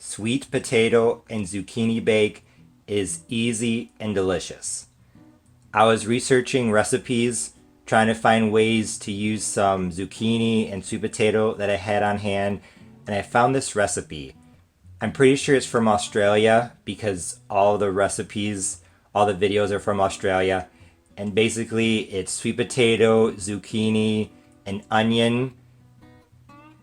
Sweet potato and zucchini bake is easy and delicious. I was researching recipes, trying to find ways to use some zucchini and sweet potato that I had on hand, and I found this recipe. I'm pretty sure it's from Australia because all the recipes, all the videos are from Australia. And basically, it's sweet potato, zucchini, and onion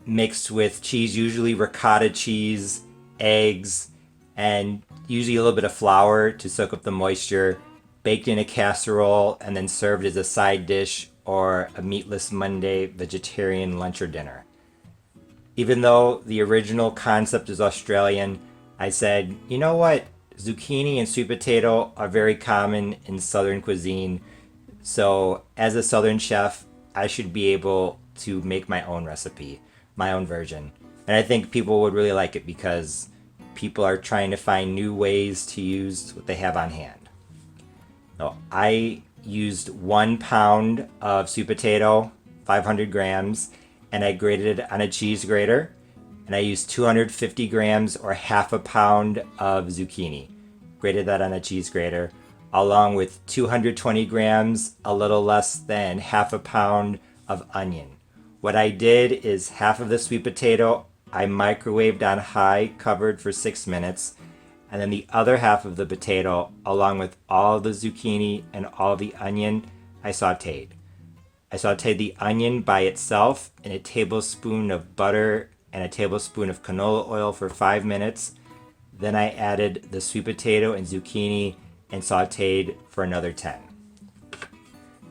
mixed with cheese, usually ricotta cheese, eggs, and usually a little bit of flour to soak up the moisture, baked in a casserole, and then served as a side dish or a meatless Monday vegetarian lunch or dinner. Even though the original concept is Australian, I said, you know what? Zucchini and sweet potato are very common in Southern cuisine. So, as a Southern chef, I should be able to make my own recipe, my own version. And I think people would really like it because people are trying to find new ways to use what they have on hand. So, I used 1 pound of sweet potato, 500 grams, and I grated it on a cheese grater. And I used 250 grams or half a pound of zucchini. Grated that on a cheese grater, along with 220 grams, a little less than half a pound of onion. What I did is half of the sweet potato I microwaved on high, covered for 6 minutes, and then the other half of the potato, along with all the zucchini and all the onion, I sauteed. I sauteed the onion by itself in a tablespoon of butter and a tablespoon of canola oil for 5 minutes. Then I added the sweet potato and zucchini and sauteed for another 10.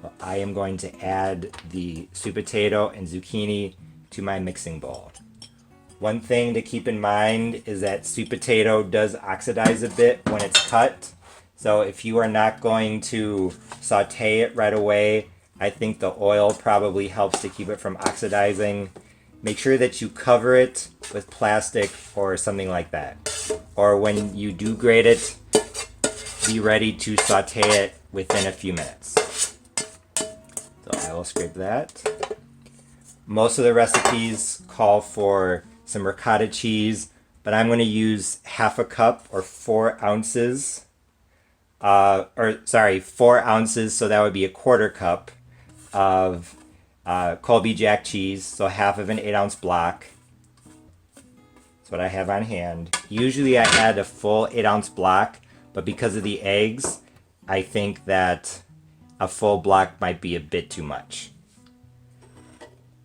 Well, I am going to add the sweet potato and zucchini to my mixing bowl. One thing to keep in mind is that sweet potato does oxidize a bit when it's cut. So if you are not going to saute it right away, I think the oil probably helps to keep it from oxidizing. Make sure that you cover it with plastic or something like that. Or when you do grate it, be ready to saute it within a few minutes. So I will scrape that. Most of the recipes call for some ricotta cheese, but I'm going to use half a cup or 4 ounces. 4 ounces, so that would be a quarter cup of Colby Jack cheese, so half of an 8-ounce block. That's what I have on hand. Usually I add a full 8-ounce block, but because of the eggs, I think that a full block might be a bit too much.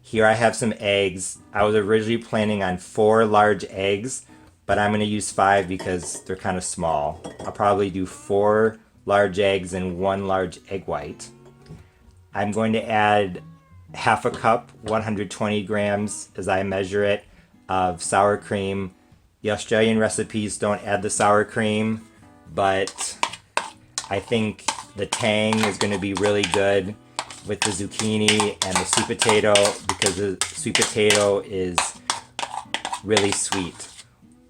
Here I have some eggs. I was originally planning on 4 large eggs, but I'm going to use 5 because they're kind of small. I'll probably do 4 large eggs and 1 large egg white. I'm going to add half a cup, 120 grams as I measure it, of sour cream. The Australian recipes don't add the sour cream, but I think the tang is going to be really good with the zucchini and the sweet potato because the sweet potato is really sweet.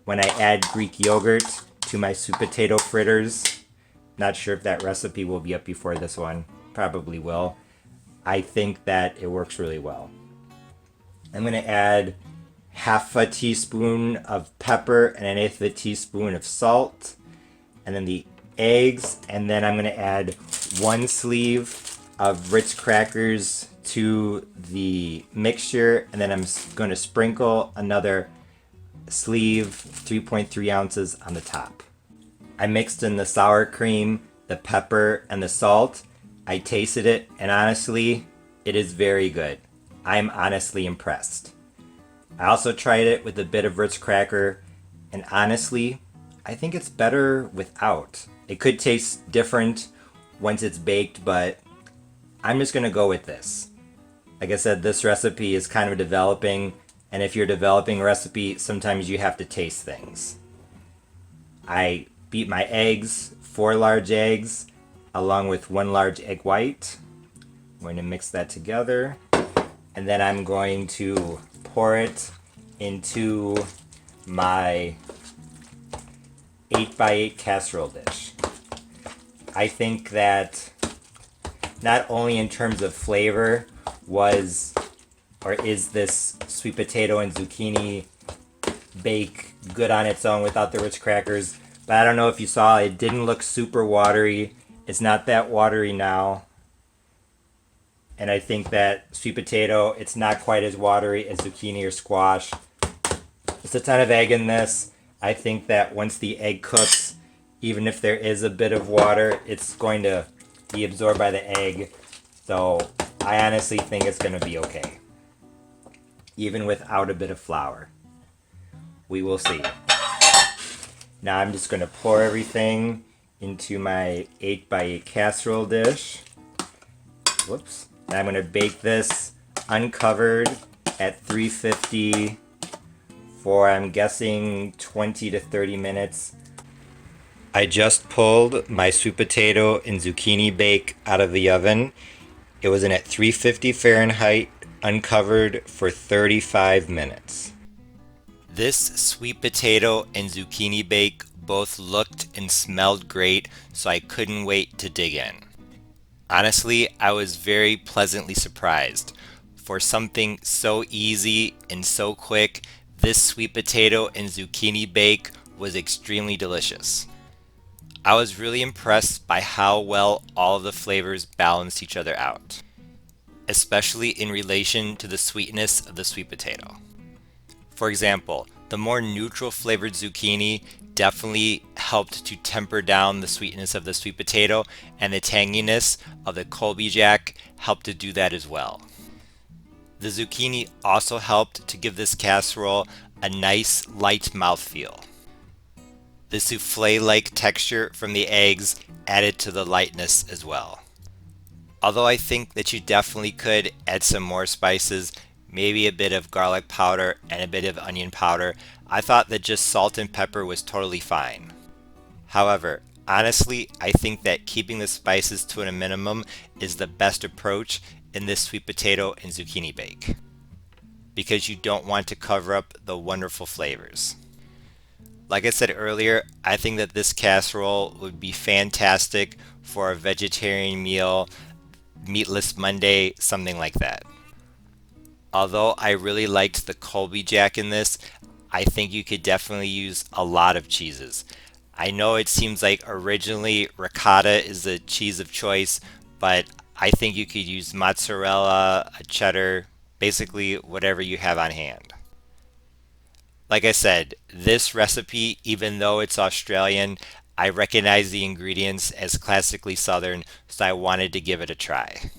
When I add Greek yogurt to my sweet potato fritters, not sure if that recipe will be up before this one, probably will. I think that it works really well. I'm going to add half a teaspoon of pepper and an eighth of a teaspoon of salt, and then the eggs, and then I'm going to add 1 sleeve of Ritz crackers to the mixture, and then I'm going to sprinkle another sleeve, 3.3 ounces on the top. I mixed in the sour cream, the pepper, and the salt. I tasted it, and honestly, it is very good. I'm honestly impressed. I also tried it with a bit of Ritz cracker, and honestly, I think it's better without. It could taste different once it's baked, but I'm just going to go with this. Like I said, this recipe is kind of developing, and if you're developing a recipe, sometimes you have to taste things. I beat my eggs, 4 large eggs, along with 1 large egg white. I'm going to mix that together, and then I'm going to pour it into my 8x8 casserole dish. I think that not only in terms of flavor is this sweet potato and zucchini bake good on its own without the Ritz crackers. But I don't know if you saw, it didn't look super watery. It's not that watery now. And I think that sweet potato, it's not quite as watery as zucchini or squash. Just a ton of egg in this. I think that once the egg cooks, even if there is a bit of water, it's going to be absorbed by the egg. So I honestly think it's going to be okay, even without a bit of flour. We will see. Now I'm just going to pour everything into my 8x8 casserole dish. Whoops. And I'm going to bake this uncovered at 350 for, I'm guessing, 20 to 30 minutes. I just pulled my sweet potato and zucchini bake out of the oven. It was in at 350 Fahrenheit, uncovered for 35 minutes. This sweet potato and zucchini bake both looked and smelled great, so I couldn't wait to dig in. Honestly, I was very pleasantly surprised. For something so easy and so quick, this sweet potato and zucchini bake was extremely delicious. I was really impressed by how well all of the flavors balanced each other out, especially in relation to the sweetness of the sweet potato. For example, the more neutral flavored zucchini definitely helped to temper down the sweetness of the sweet potato, and the tanginess of the Colby Jack helped to do that as well. The zucchini also helped to give this casserole a nice light mouthfeel. The souffle-like texture from the eggs added to the lightness as well. Although I think that you definitely could add some more spices, maybe a bit of garlic powder and a bit of onion powder, I thought that just salt and pepper was totally fine. However, honestly, I think that keeping the spices to a minimum is the best approach in this sweet potato and zucchini bake, because you don't want to cover up the wonderful flavors. Like I said earlier, I think that this casserole would be fantastic for a vegetarian meal, meatless Monday, something like that. Although I really liked the Colby Jack in this, I think you could definitely use a lot of cheeses. I know it seems like originally ricotta is the cheese of choice, but I think you could use mozzarella, a cheddar, basically whatever you have on hand. Like I said, this recipe, even though it's Australian, I recognize the ingredients as classically Southern, so I wanted to give it a try.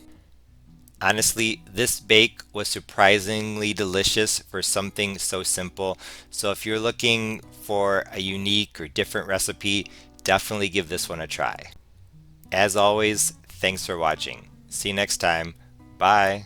Honestly, this bake was surprisingly delicious for something so simple, so if you're looking for a unique or different recipe, definitely give this one a try. As always, thanks for watching. See you next time. Bye.